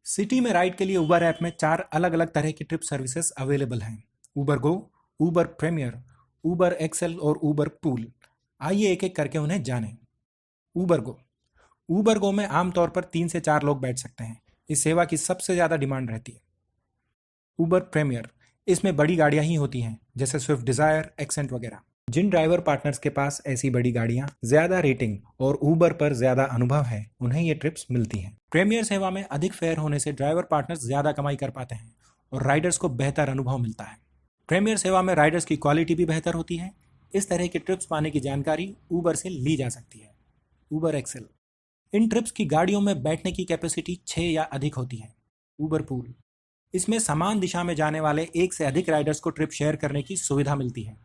City में ride के लिए उबर ऐप में 4 अलग अलग तरह की ट्रिप सर्विसेज अवेलेबल हैं। उबर गो, उबर प्रीमियर, उबर एक्सेल और उबर पूल। आइए एक एक करके उन्हें जानें। उबर गो। उबर गो में आमतौर पर 3 से 4 लोग बैठ सकते हैं। इस सेवा की सबसे ज़्यादा डिमांड रहती है। उबर प्रीमियर। इसमें बड़ी गाड़ियां ही होती हैं, जैसे स्विफ्ट डिज़ायर, एक्सेंट वगैरह। जिन ड्राइवर पार्टनर्स के पास ऐसी बड़ी गाड़ियां, ज़्यादा रेटिंग और उबर पर ज़्यादा अनुभव है, उन्हें ये ट्रिप्स मिलती हैं। प्रीमियर सेवा में अधिक फेयर होने से ड्राइवर पार्टनर्स ज़्यादा कमाई कर पाते हैं और राइडर्स को बेहतर अनुभव मिलता है। प्रीमियर सेवा में राइडर्स की क्वालिटी भी बेहतर होती है। इस तरह की ट्रिप्स पाने की जानकारी उबर से ली जा सकती है। उबर एक्सेल। इन ट्रिप्स की गाड़ियों में बैठने की कैपेसिटी 6 या अधिक होती है। उबर पूल। इसमें समान दिशा में जाने वाले एक से अधिक राइडर्स को ट्रिप शेयर करने की सुविधा मिलती है।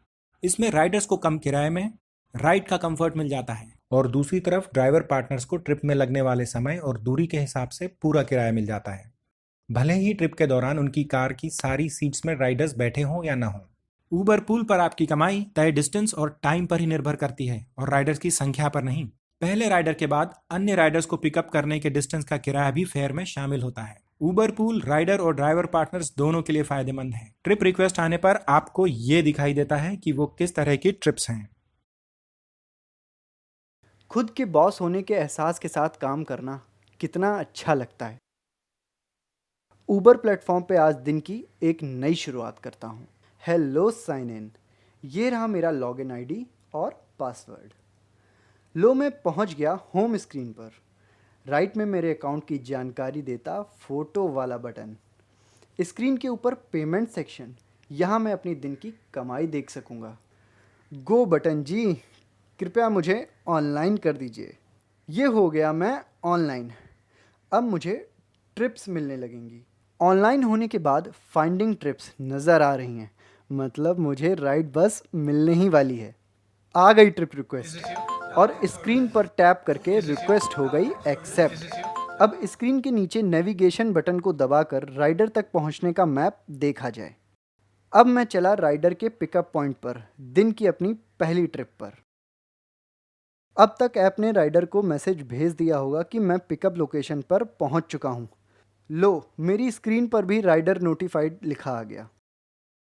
इसमें राइडर्स को कम किराए में राइड का कंफर्ट मिल जाता है और दूसरी तरफ ड्राइवर पार्टनर्स को ट्रिप में लगने वाले समय और दूरी के हिसाब से पूरा किराया मिल जाता है, भले ही ट्रिप के दौरान उनकी कार की सारी सीट्स में राइडर्स बैठे हों या ना हों। ऊबर पूल पर आपकी कमाई तय डिस्टेंस और टाइम पर ही निर्भर करती है और राइडर्स की संख्या पर नहीं। पहले राइडर के बाद अन्य राइडर्स को पिकअप करने के डिस्टेंस का किराया भी फेयर में शामिल होता है। उबर पूल राइडर और ड्राइवर पार्टनर्स दोनों के लिए फायदेमंद है। ट्रिप रिक्वेस्ट आने पर आपको ये दिखाई देता है कि वो किस तरह की ट्रिप्स हैं। खुद के बॉस होने के एहसास के साथ काम करना कितना अच्छा लगता है। ऊबर प्लेटफॉर्म पे आज दिन की एक नई शुरुआत करता हूँ। Hello sign in. ये रहा मेरा लॉगिन आईडी और पासवर्ड। लो मैं पहुँच गया होम स्क्रीन पर। राइट में मेरे अकाउंट की जानकारी देता फ़ोटो वाला बटन। स्क्रीन के ऊपर पेमेंट सेक्शन। यहाँ मैं अपनी दिन की कमाई देख सकूँगा। गो बटन जी, कृपया मुझे ऑनलाइन कर दीजिए। ये हो गया मैं ऑनलाइन। अब मुझे ट्रिप्स मिलने लगेंगी। ऑनलाइन होने के बाद फाइंडिंग ट्रिप्स नज़र आ रही हैं, मतलब मुझे राइड बस मिलने ही वाली है। आ गई ट्रिप रिक्वेस्ट और स्क्रीन पर टैप करके रिक्वेस्ट हो गई एक्सेप्ट। अब स्क्रीन के नीचे नेविगेशन बटन को दबाकर राइडर तक पहुंचने का मैप देखा जाए। अब मैं चला राइडर के पिकअप पॉइंट पर, दिन की अपनी पहली ट्रिप पर। अब तक ऐप ने राइडर को मैसेज भेज दिया होगा कि मैं पिकअप लोकेशन पर पहुंच चुका हूं। लो, मेरी स्क्रीन पर भी राइडर नोटिफाइड लिखा आ गया।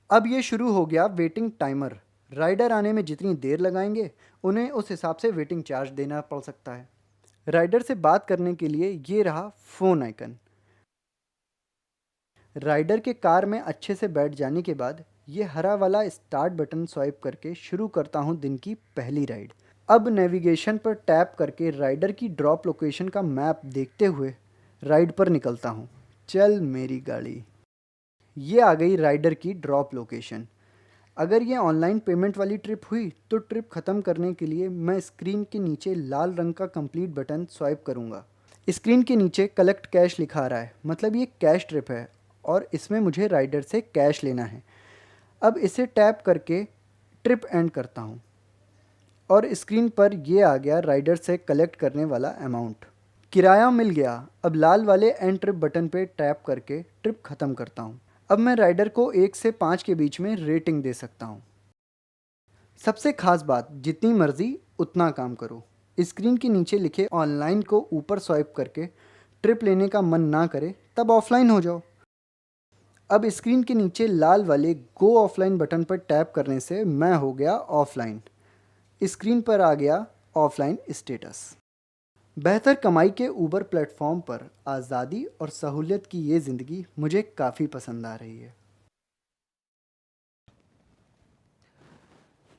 अब ये शुरू हो गया वेटिंग टाइमर। राइडर आने में जितनी देर लगाएंगे उन्हें उस हिसाब से वेटिंग चार्ज देना पड़ सकता है। राइडर से बात करने के लिए ये रहा फ़ोन आइकन। राइडर के कार में अच्छे से बैठ जाने के बाद ये हरा वाला स्टार्ट बटन स्वाइप करके शुरू करता हूँ दिन की पहली राइड। अब नेविगेशन पर टैप करके राइडर की ड्रॉप लोकेशन का मैप देखते हुए राइड पर निकलता हूँ। चल मेरी गाड़ी। ये आ गई राइडर की ड्रॉप लोकेशन। अगर ये ऑनलाइन पेमेंट वाली ट्रिप हुई तो ट्रिप ख़त्म करने के लिए मैं स्क्रीन के नीचे लाल रंग का कंप्लीट बटन स्वाइप करूँगा। स्क्रीन के नीचे कलेक्ट कैश लिखा आ रहा है, मतलब ये कैश ट्रिप है और इसमें मुझे राइडर से कैश लेना है। अब इसे टैप करके ट्रिप एंड करता हूँ और स्क्रीन पर ये आ गया राइडर से कलेक्ट करने वाला अमाउंट। किराया मिल गया। अब लाल वाले एंड ट्रिप बटन पे टैप करके ट्रिप ख़त्म करता हूँ। अब मैं राइडर को 1 से 5 के बीच में रेटिंग दे सकता हूँ। सबसे खास बात, जितनी मर्जी उतना काम करो। स्क्रीन के नीचे लिखे ऑनलाइन को ऊपर स्वाइप करके ट्रिप लेने का मन ना करे तब ऑफलाइन हो जाओ। अब स्क्रीन के नीचे लाल वाले गो ऑफलाइन बटन पर टैप करने से मैं हो गया ऑफलाइन। स्क्रीन पर आ गया ऑफलाइन स्टेटस। बेहतर कमाई के ऊबर प्लेटफॉर्म पर आज़ादी और सहूलियत की ये ज़िंदगी मुझे काफ़ी पसंद आ रही है।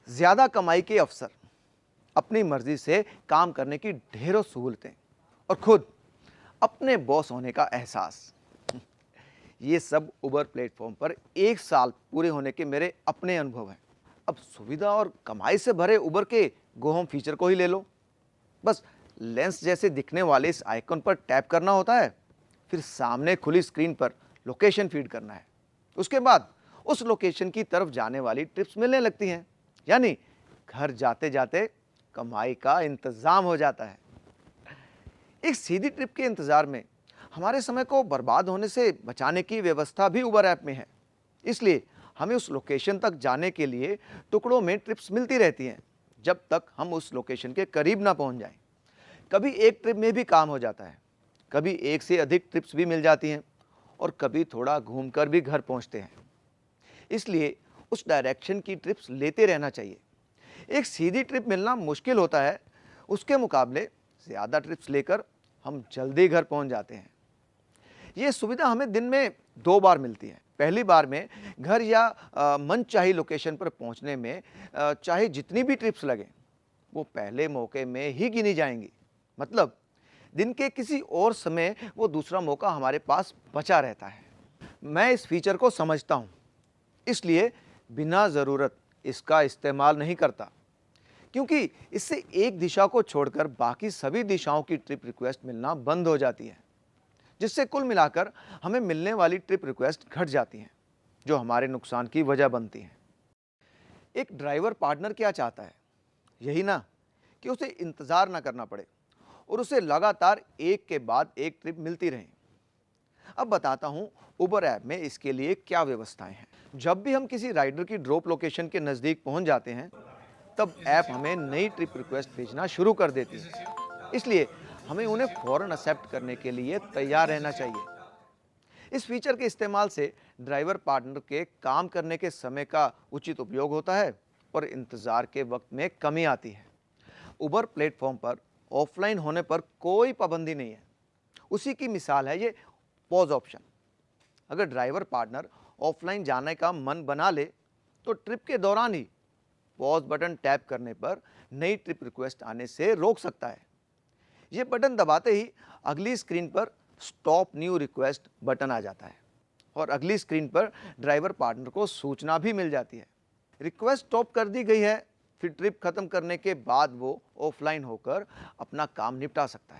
ज़्यादा कमाई के अवसर, अपनी मर्जी से काम करने की ढेरों सहूलतें और खुद अपने बॉस होने का एहसास, ये सब उबर प्लेटफॉर्म पर 1 साल पूरे होने के मेरे अपने अनुभव हैं। अब सुविधा और कमाई से भरे उबर के गो होम फीचर को ही ले लो। बस लेंस जैसे दिखने वाले इस आइकन पर टैप करना होता है, फिर सामने खुली स्क्रीन पर लोकेशन फीड करना है। उसके बाद उस लोकेशन की तरफ जाने वाली ट्रिप्स मिलने लगती हैं, यानी घर जाते जाते कमाई का इंतजाम हो जाता है। एक सीधी ट्रिप के इंतजार में हमारे समय को बर्बाद होने से बचाने की व्यवस्था भी उबर ऐप में है। इसलिए हमें उस लोकेशन तक जाने के लिए टुकड़ों में ट्रिप्स मिलती रहती हैं, जब तक हम उस लोकेशन के करीब ना पहुंच जाएं। कभी एक ट्रिप में भी काम हो जाता है, कभी एक से अधिक ट्रिप्स भी मिल जाती हैं और कभी थोड़ा घूमकर भी घर पहुंचते हैं। इसलिए उस डायरेक्शन की ट्रिप्स लेते रहना चाहिए। एक सीधी ट्रिप मिलना मुश्किल होता है, उसके मुकाबले ज़्यादा ट्रिप्स लेकर हम जल्दी घर पहुंच जाते हैं। ये सुविधा हमें दिन में 2 बार मिलती है। पहली बार में घर या मनचाही लोकेशन पर पहुंचने में चाहे जितनी भी ट्रिप्स लगें, वो पहले मौके में ही गिनी जाएंगी। मतलब दिन के किसी और समय वो दूसरा मौका हमारे पास बचा रहता है। मैं इस फीचर को समझता हूँ, इसलिए बिना ज़रूरत इसका इस्तेमाल नहीं करता, क्योंकि इससे एक दिशा को छोड़कर बाकी सभी दिशाओं की ट्रिप रिक्वेस्ट मिलना बंद हो जाती है, जिससे कुल मिलाकर हमें मिलने वाली ट्रिप रिक्वेस्ट घट जाती हैं, जो हमारे नुकसान की वजह बनती हैं। एक ड्राइवर पार्टनर क्या चाहता है? यही ना कि उसे इंतज़ार ना करना पड़े और उसे लगातार एक के बाद एक ट्रिप मिलती रहे। अब बताता हूँ उबर ऐप में इसके लिए क्या व्यवस्थाएं हैं। जब भी हम किसी राइडर की ड्रॉप लोकेशन के नज़दीक पहुँच जाते हैं, तब ऐप हमें नई ट्रिप रिक्वेस्ट भेजना शुरू कर देती है। इसलिए हमें उन्हें फ़ौरन एक्सेप्ट करने के लिए तैयार रहना चाहिए। इस फीचर के इस्तेमाल से ड्राइवर पार्टनर के काम करने के समय का उचित उपयोग होता है और इंतज़ार के वक्त में कमी आती है। उबर प्लेटफॉर्म पर ऑफलाइन होने पर कोई पाबंदी नहीं है। उसी की मिसाल है ये पॉज ऑप्शन। अगर ड्राइवर पार्टनर ऑफलाइन जाने का मन बना ले, तो ट्रिप के दौरान ही पॉज बटन टैप करने पर नई ट्रिप रिक्वेस्ट आने से रोक सकता है। ये बटन दबाते ही अगली स्क्रीन पर स्टॉप न्यू रिक्वेस्ट बटन आ जाता है और अगली स्क्रीन पर ड्राइवर पार्टनर को सूचना भी मिल जाती है, रिक्वेस्ट स्टॉप कर दी गई है। फिर ट्रिप खत्म करने के बाद वो ऑफलाइन होकर अपना काम निपटा सकता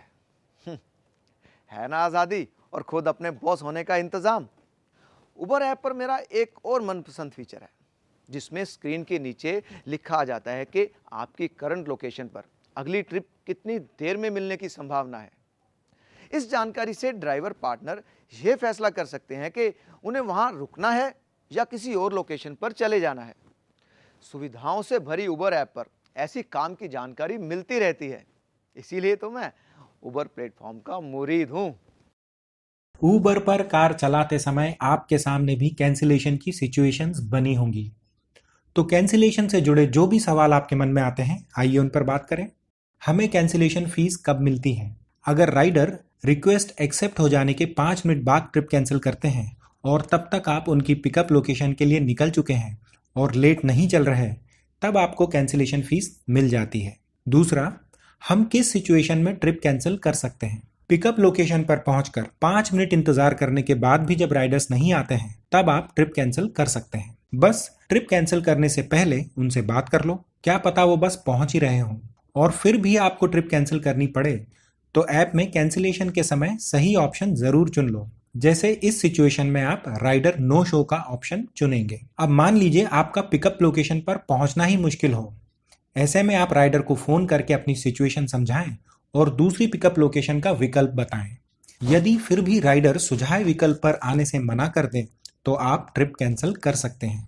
है ना आज़ादी और खुद अपने बॉस होने का इंतज़ाम। उबर ऐप पर मेरा एक और मनपसंद फीचर है, जिसमें स्क्रीन के नीचे लिखा आ जाता है कि आपकी करंट लोकेशन पर अगली ट्रिप कितनी देर में मिलने की संभावना है। इस जानकारी से ड्राइवर पार्टनर ये फैसला कर सकते हैं कि उन्हें वहां रुकना है या किसी और लोकेशन पर चले जाना है। सुविधाओं से भरी उबर ऐप पर ऐसी काम की जानकारी मिलती रहती है, इसीलिए तो मैं उबर प्लेटफॉर्म का मुरीद हूँ। ऊबर पर कार चलाते समय आपके सामने भी कैंसिलेशन की सिचुएशंस बनी होंगी। तो कैंसिलेशन से जुड़े जो भी सवाल आपके मन में आते हैं, आइए उन पर बात करें। हमें कैंसिलेशन फीस कब मिलती है? अगर राइडर रिक्वेस्ट एक्सेप्ट हो जाने के 5 मिनट बाद ट्रिप कैंसिल करते हैं और तब तक आप उनकी पिकअप लोकेशन के लिए निकल चुके हैं और लेट नहीं चल रहे, तब आपको कैंसिलेशन फीस मिल जाती है। दूसरा, हम किस सिचुएशन में ट्रिप कैंसिल कर सकते हैं? पिकअप लोकेशन पर पहुंचकर 5 मिनट इंतजार करने के बाद भी जब राइडर्स नहीं आते हैं, तब आप ट्रिप कैंसिल कर सकते हैं। बस ट्रिप कैंसिल करने से पहले उनसे बात कर लो, क्या पता वो बस पहुंच ही रहे हों। और फिर भी आपको ट्रिप कैंसिल करनी पड़े, तो ऐप में कैंसिलेशन के समय सही ऑप्शन जरूर चुन लो। जैसे इस सिचुएशन में आप राइडर नो शो का ऑप्शन चुनेंगे। अब मान लीजिए आपका पिकअप लोकेशन पर पहुंचना ही मुश्किल हो। ऐसे में आप राइडर को फोन करके अपनी सिचुएशन समझाएं और दूसरी पिकअप लोकेशन का विकल्प बताएं। यदि फिर भी राइडर सुझाए विकल्प पर आने से मना कर दे, तो आप ट्रिप कैंसिल कर सकते हैं।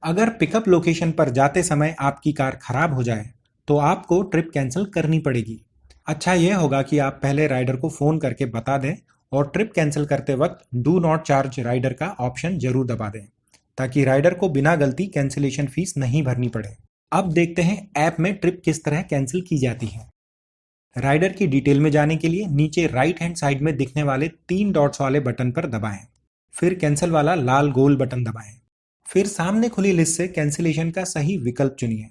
अगर पिकअप लोकेशन पर जाते समय आपकी कार खराब हो जाए, तो आपको ट्रिप कैंसिल करनी पड़ेगी। अच्छा यह होगा कि आप पहले राइडर को फ़ोन करके बता दें और ट्रिप कैंसिल करते वक्त डू नॉट चार्ज राइडर का ऑप्शन जरूर दबा दें, ताकि राइडर को बिना गलती कैंसिलेशन फीस नहीं भरनी पड़े। अब देखते हैं ऐप में ट्रिप किस तरह कैंसिल की जाती है। राइडर की डिटेल में जाने के लिए नीचे राइट हैंड साइड में दिखने वाले 3 डॉट्स वाले बटन पर दबाएं, फिर कैंसिल वाला लाल गोल बटन दबाएं, फिर सामने खुली लिस्ट से कैंसिलेशन का सही विकल्प चुनिए।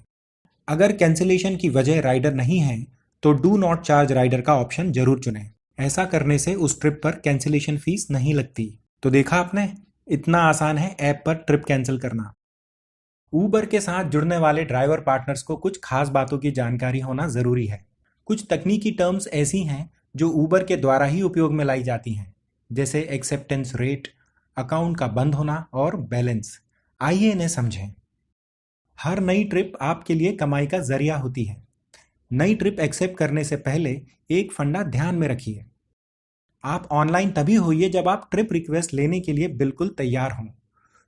अगर कैंसिलेशन की वजह राइडर नहीं है, तो डू नॉट चार्ज राइडर का ऑप्शन जरूर चुनें। ऐसा करने से उस ट्रिप पर कैंसिलेशन फीस नहीं लगती। तो देखा आपने, इतना आसान है ऐप पर ट्रिप कैंसिल करना। ऊबर के साथ जुड़ने वाले ड्राइवर पार्टनर्स को कुछ खास बातों की जानकारी होना जरूरी है। कुछ तकनीकी टर्म्स ऐसी हैं जो ऊबर के द्वारा ही उपयोग में लाई जाती हैं, जैसे एक्सेप्टेंस रेट, अकाउंट का बंद होना और बैलेंस। आइए इन्हें समझें। हर नई ट्रिप आपके लिए कमाई का जरिया होती है। नई ट्रिप एक्सेप्ट करने से पहले एक फंडा ध्यान में रखिए। आप ऑनलाइन तभी होइए जब आप ट्रिप रिक्वेस्ट लेने के लिए बिल्कुल तैयार हों।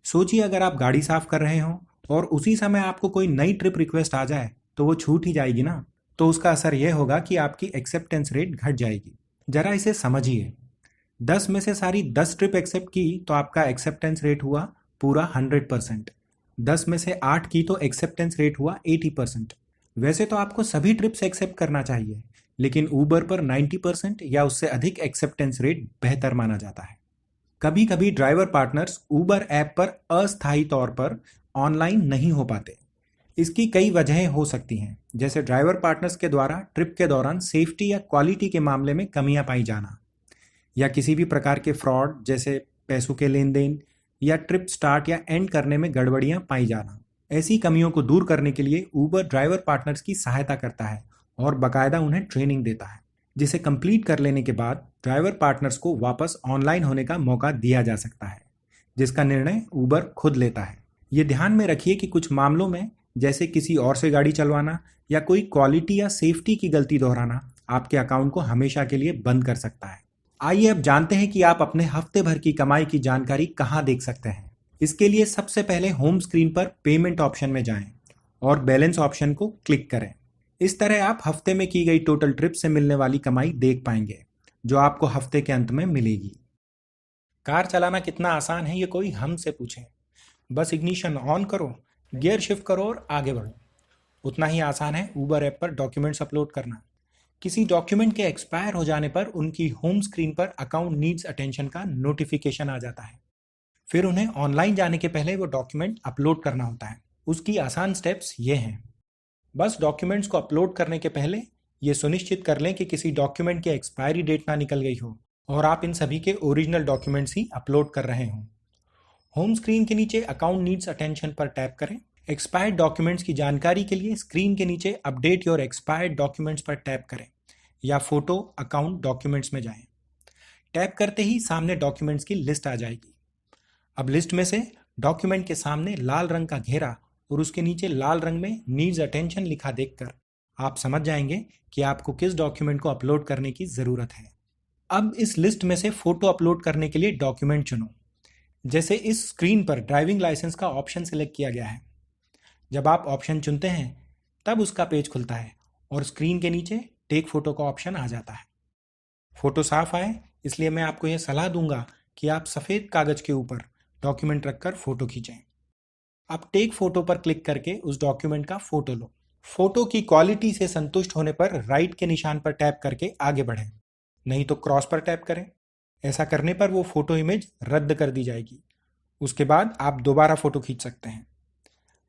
सोचिए अगर आप गाड़ी साफ कर रहे हों और उसी समय आपको कोई नई ट्रिप रिक्वेस्ट आ जाए, तो वो छूट ही जाएगी ना। तो उसका असर यह होगा कि आपकी एक्सेप्टेंस रेट घट जाएगी। जरा इसे समझिए, 10 में से सारी 10 ट्रिप एक्सेप्ट की तो आपका एक्सेप्टेंस रेट हुआ पूरा 100%। 10 में से 8 की तो एक्सेप्टेंस रेट हुआ 80%। वैसे तो आपको सभी ट्रिप्स एक्सेप्ट करना चाहिए, लेकिन ऊबर पर 90% या उससे अधिक एक्सेप्टेंस रेट बेहतर माना जाता है। कभी कभी ड्राइवर पार्टनर्स ऊबर ऐप पर अस्थायी तौर पर ऑनलाइन नहीं हो पाते। इसकी कई वजहें हो सकती हैं, जैसे ड्राइवर पार्टनर्स के द्वारा ट्रिप के दौरान सेफ्टी या क्वालिटी के मामले में कमियां पाई जाना, या किसी भी प्रकार के फ्रॉड जैसे पैसों के लेन देन या ट्रिप स्टार्ट या एंड करने में गड़बड़ियां पाई जाना। ऐसी कमियों को दूर करने के लिए ऊबर ड्राइवर पार्टनर्स की सहायता करता है और बाकायदा उन्हें ट्रेनिंग देता है, जिसे कंप्लीट कर लेने के बाद ड्राइवर पार्टनर्स को वापस ऑनलाइन होने का मौका दिया जा सकता है, जिसका निर्णय ऊबर खुद लेता है। ये ध्यान में रखिए कि कुछ मामलों में, जैसे किसी और से गाड़ी चलवाना या कोई क्वालिटी या सेफ्टी की गलती दोहराना, आपके अकाउंट को हमेशा के लिए बंद कर सकता है। आइए अब जानते हैं कि आप अपने हफ्ते भर की कमाई की जानकारी कहां देख सकते हैं। इसके लिए सबसे पहले होम स्क्रीन पर पेमेंट ऑप्शन में जाएं और बैलेंस ऑप्शन को क्लिक करें। इस तरह आप हफ्ते में की गई टोटल ट्रिप से मिलने वाली कमाई देख पाएंगे, जो आपको हफ्ते के अंत में मिलेगी। कार चलाना कितना आसान है ये कोई हमसे पूछे। बस इग्निशन ऑन करो, गियर शिफ्ट करो और आगे बढ़ो। उतना ही आसान है ऊबर ऐप पर डॉक्यूमेंट्स अपलोड करना। किसी डॉक्यूमेंट के एक्सपायर हो जाने पर उनकी होम स्क्रीन पर अकाउंट नीड्स अटेंशन का नोटिफिकेशन आ जाता है। फिर उन्हें ऑनलाइन जाने के पहले वो डॉक्यूमेंट अपलोड करना होता है। उसकी आसान स्टेप्स ये हैं। बस डॉक्यूमेंट्स को अपलोड करने के पहले ये सुनिश्चित कर लें कि किसी डॉक्यूमेंट की एक्सपायरी डेट ना निकल गई हो और आप इन सभी के ओरिजिनल डॉक्यूमेंट्स ही अपलोड कर रहे हों। होम स्क्रीन के नीचे अकाउंट नीड्स अटेंशन पर टैप करें। एक्सपायर्ड डॉक्यूमेंट्स की जानकारी के लिए स्क्रीन के नीचे अपडेट योर एक्सपायर्ड डॉक्यूमेंट्स पर टैप करें या फोटो अकाउंट डॉक्यूमेंट्स में जाएं। टैप करते ही सामने डॉक्यूमेंट्स की लिस्ट आ जाएगी। अब लिस्ट में से डॉक्यूमेंट के सामने लाल रंग का घेरा और उसके नीचे लाल रंग में नीड्स अटेंशन लिखा देखकर आप समझ जाएंगे कि आपको किस डॉक्यूमेंट को अपलोड करने की ज़रूरत है। अब इस लिस्ट में से फोटो अपलोड करने के लिए डॉक्यूमेंट चुनो। जैसे इस स्क्रीन पर ड्राइविंग लाइसेंस का ऑप्शन सिलेक्ट किया गया है। जब आप ऑप्शन चुनते हैं तब उसका पेज खुलता है और स्क्रीन के नीचे टेक फोटो का ऑप्शन आ जाता है। फोटो साफ आए इसलिए मैं आपको यह सलाह दूंगा कि आप सफ़ेद कागज़ के ऊपर डॉक्यूमेंट रखकर फ़ोटो खींचें। आप टेक फोटो पर क्लिक करके उस डॉक्यूमेंट का फ़ोटो लो। फोटो की क्वालिटी से संतुष्ट होने पर राइट के निशान पर टैप करके आगे बढ़ें, नहीं तो क्रॉस पर टैप करें। ऐसा करने पर वो फ़ोटो इमेज रद्द कर दी जाएगी। उसके बाद आप दोबारा फ़ोटो खींच सकते हैं।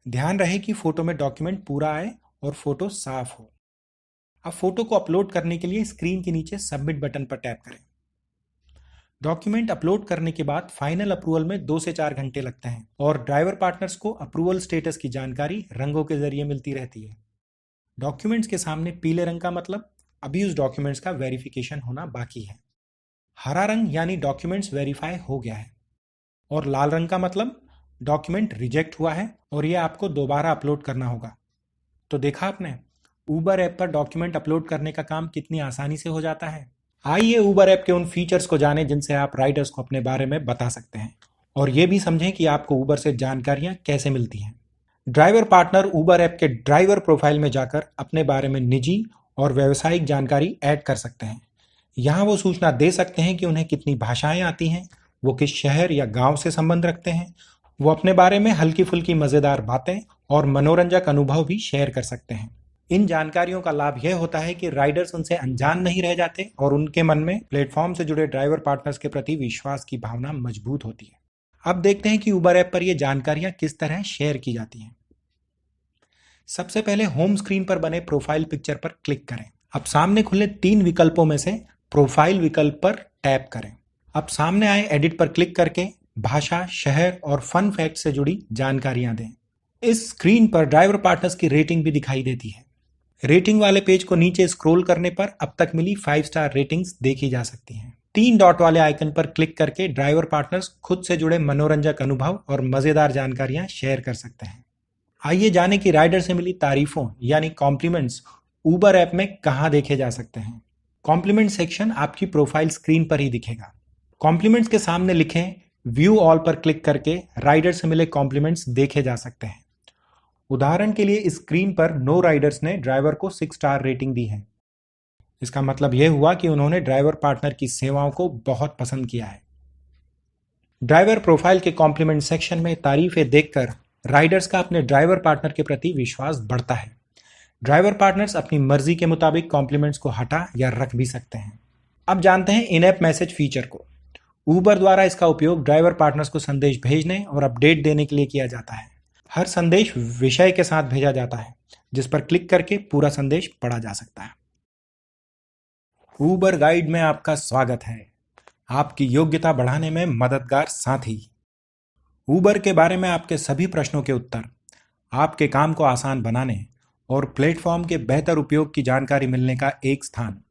ध्यान रहे कि फ़ोटो में डॉक्यूमेंट पूरा आए और फ़ोटो साफ हो। अब फ़ोटो को अपलोड करने के लिए स्क्रीन के नीचे सबमिट बटन पर टैप करें। डॉक्यूमेंट अपलोड करने के बाद फाइनल अप्रूवल में 2 से 4 घंटे लगते हैं और ड्राइवर पार्टनर्स को अप्रूवल स्टेटस की जानकारी रंगों के जरिए मिलती रहती है। डॉक्यूमेंट्स के सामने पीले रंग का मतलब अभी उस डॉक्यूमेंट्स का वेरिफिकेशन होना बाकी है। हरा रंग यानी डॉक्यूमेंट्स वेरीफाई हो गया है और लाल रंग का मतलब डॉक्यूमेंट रिजेक्ट हुआ है और ये आपको दोबारा अपलोड करना होगा। तो देखा आपने, ऊबर ऐप पर डॉक्यूमेंट अपलोड करने का काम कितनी आसानी से हो जाता है। आइए ऊबर ऐप के उन फीचर्स को जानें जिनसे आप राइडर्स को अपने बारे में बता सकते हैं और ये भी समझें कि आपको ऊबर से जानकारियां कैसे मिलती हैं। ड्राइवर पार्टनर ऊबर ऐप के ड्राइवर प्रोफाइल में जाकर अपने बारे में निजी और व्यावसायिक जानकारी ऐड कर सकते हैं। यहाँ वो सूचना दे सकते हैं कि उन्हें कितनी भाषाएं आती हैं, वो किस शहर या गांव से संबंध रखते हैं। वो अपने बारे में हल्की फुल्की मज़ेदार बातें और मनोरंजक अनुभव भी शेयर कर सकते हैं। इन जानकारियों का लाभ यह होता है कि राइडर्स उनसे अनजान नहीं रह जाते और उनके मन में प्लेटफॉर्म से जुड़े ड्राइवर पार्टनर्स के प्रति विश्वास की भावना मजबूत होती है। अब देखते हैं कि ऊबर ऐप पर यह जानकारियां किस तरह शेयर की जाती हैं। सबसे पहले होम स्क्रीन पर बने प्रोफाइल पिक्चर पर क्लिक करें। अब सामने खुले 3 विकल्पों में से प्रोफाइल विकल्प पर टैप करें। अब सामने आए एडिट पर क्लिक करके भाषा, शहर और फन फैक्ट से जुड़ी जानकारियां दें। इस स्क्रीन पर ड्राइवर पार्टनर्स की रेटिंग भी दिखाई देती है। रेटिंग वाले पेज को नीचे स्क्रॉल करने पर अब तक मिली 5 स्टार रेटिंग्स देखी जा सकती हैं। 3 डॉट वाले आइकन पर क्लिक करके ड्राइवर पार्टनर्स खुद से जुड़े मनोरंजक अनुभव और मजेदार जानकारियां शेयर कर सकते हैं। आइए जानें कि राइडर से मिली तारीफों यानी कॉम्प्लीमेंट्स ऊबर ऐप में कहां देखे जा सकते हैं। कॉम्प्लीमेंट सेक्शन आपकी प्रोफाइल स्क्रीन पर ही दिखेगा। कॉम्प्लीमेंट्स के सामने लिखें व्यू ऑल पर क्लिक करके राइडर से मिले कॉम्प्लीमेंट्स देखे जा सकते हैं। उदाहरण के लिए इस स्क्रीन पर नो राइडर्स ने ड्राइवर को 6 स्टार रेटिंग दी है। इसका मतलब यह हुआ कि उन्होंने ड्राइवर पार्टनर की सेवाओं को बहुत पसंद किया है। ड्राइवर प्रोफाइल के कॉम्प्लीमेंट सेक्शन में तारीफें देखकर राइडर्स का अपने ड्राइवर पार्टनर के प्रति विश्वास बढ़ता है। ड्राइवर पार्टनर्स अपनी मर्जी के मुताबिक कॉम्प्लीमेंट्स को हटा या रख भी सकते हैं। अब जानते हैं इन ऐप मैसेज फीचर को। ऊबर द्वारा इसका उपयोग ड्राइवर पार्टनर्स को संदेश भेजने और अपडेट देने के लिए किया जाता है। हर संदेश विषय के साथ भेजा जाता है, जिस पर क्लिक करके पूरा संदेश पढ़ा जा सकता है। ऊबर गाइड में आपका स्वागत है, आपकी योग्यता बढ़ाने में मददगार साथी। ऊबर के बारे में आपके सभी प्रश्नों के उत्तर, आपके काम को आसान बनाने और प्लेटफॉर्म के बेहतर उपयोग की जानकारी मिलने का एक स्थान।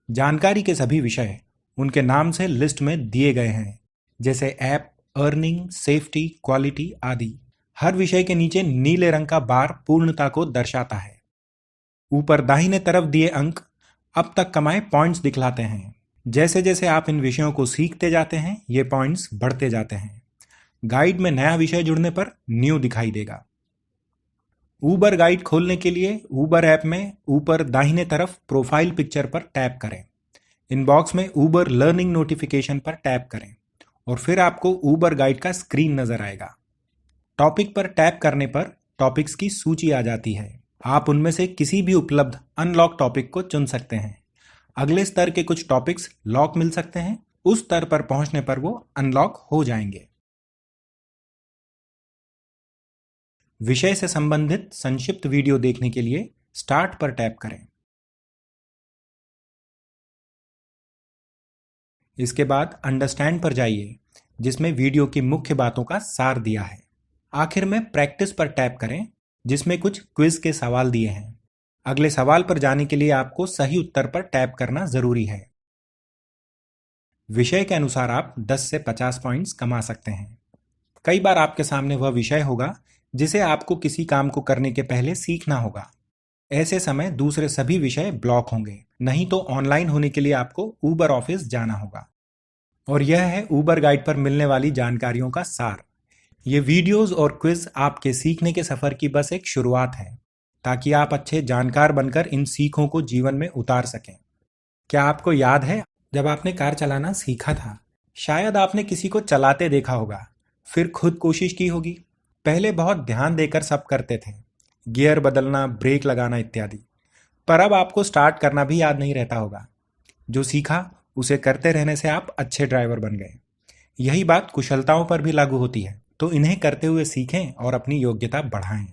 जानकारी के सभी विषय उनके नाम से लिस्ट में दिए गए हैं, जैसे ऐप, अर्निंग, सेफ्टी, क्वालिटी आदि। हर विषय के नीचे नीले रंग का बार पूर्णता को दर्शाता है। ऊपर दाहिने तरफ दिए अंक अब तक कमाए पॉइंट्स दिखलाते हैं। जैसे जैसे आप इन विषयों को सीखते जाते हैं, ये पॉइंट्स बढ़ते जाते हैं। गाइड में नया विषय जुड़ने पर न्यू दिखाई देगा। ऊबर गाइड खोलने के लिए ऊबर ऐप में ऊपर दाहिने तरफ प्रोफाइल पिक्चर पर टैप करें। इनबॉक्स में ऊबर लर्निंग नोटिफिकेशन पर टैप करें और फिर आपको ऊबर गाइड का स्क्रीन नजर आएगा। टॉपिक पर टैप करने पर टॉपिक्स की सूची आ जाती है। आप उनमें से किसी भी उपलब्ध अनलॉक टॉपिक को चुन सकते हैं। अगले स्तर के कुछ टॉपिक्स लॉक मिल सकते हैं, उस स्तर पर पहुंचने पर वो अनलॉक हो जाएंगे। विषय से संबंधित संक्षिप्त वीडियो देखने के लिए स्टार्ट पर टैप करें। इसके बाद अंडरस्टैंड पर जाइए, जिसमें वीडियो की मुख्य बातों का सार दिया है। आखिर में प्रैक्टिस पर टैप करें, जिसमें कुछ क्विज के सवाल दिए हैं। अगले सवाल पर जाने के लिए आपको सही उत्तर पर टैप करना जरूरी है। विषय के अनुसार आप 10 से 50 पॉइंट्स कमा सकते हैं। कई बार आपके सामने वह विषय होगा जिसे आपको किसी काम को करने के पहले सीखना होगा। ऐसे समय दूसरे सभी विषय ब्लॉक होंगे, नहीं तो ऑनलाइन होने के लिए आपको ऊबर ऑफिस जाना होगा। और यह है ऊबर गाइड पर मिलने वाली जानकारियों का सार। ये वीडियोस और क्विज आपके सीखने के सफर की बस एक शुरुआत है, ताकि आप अच्छे जानकार बनकर इन सीखों को जीवन में उतार सकें। क्या आपको याद है, जब आपने कार चलाना सीखा था, शायद आपने किसी को चलाते देखा होगा, फिर खुद कोशिश की होगी। पहले बहुत ध्यान देकर सब करते थे, गियर बदलना, ब्रेक लगाना इत्यादि। पर अब आपको स्टार्ट करना भी याद नहीं रहता होगा। जो सीखा उसे करते रहने से आप अच्छे ड्राइवर बन गए। यही बात कुशलताओं पर भी लागू होती है, तो इन्हें करते हुए सीखें और अपनी योग्यता बढ़ाएं।